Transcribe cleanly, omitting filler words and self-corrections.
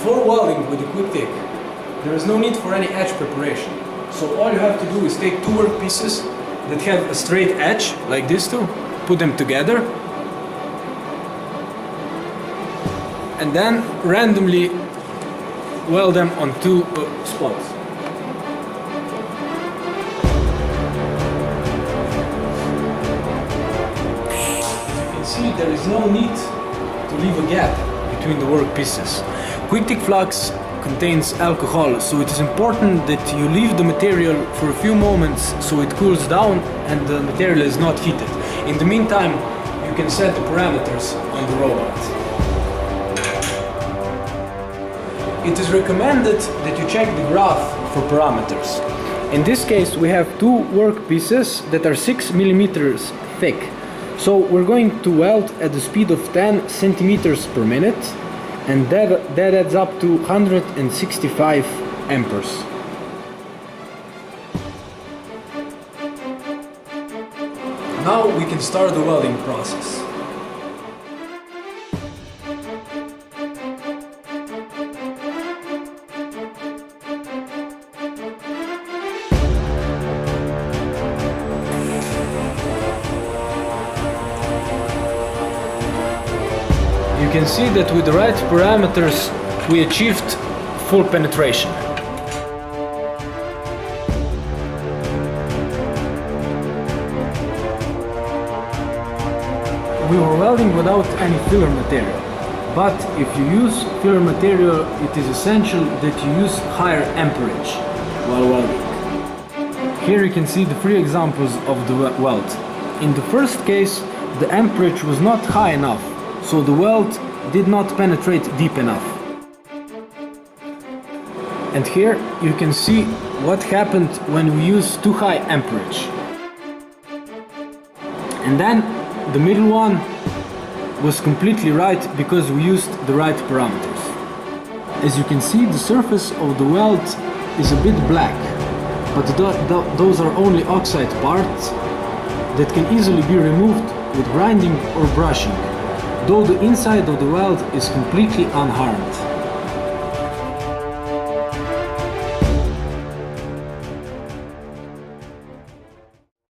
Before welding with the Quicktig, there is no need for any edge preparation. So all you have to do is take two workpieces that have a straight edge, like these two, put them together, and then randomly weld them on two spots. As you can see, there is no need to leave a gap between the workpieces. Quicktig flux contains alcohol, so it is important that you leave the material for a few moments so it cools down and the material is not heated. In the meantime, you can set the parameters on the robot. It is recommended that you check the graph for parameters. In this case, we have two workpieces that are 6 millimeters thick. So we're going to weld at the speed of 10 centimeters per minute, and that adds up to 165 amperes. Now we can start the welding process. You can see that with the right parameters we achieved full penetration. We were welding without any filler material, but if you use filler material, it is essential that you use higher amperage while welding. Here you can see the three examples of the weld. In the first case, the amperage was not high enough, so the weld did not penetrate deep enough. And here you can see what happened when we use too high amperage. And then the middle one was completely right because we used the right parameters. As you can see, the surface of the weld is a bit black, but those are only oxide parts that can easily be removed with grinding or brushing, though the inside of the weld is completely unharmed.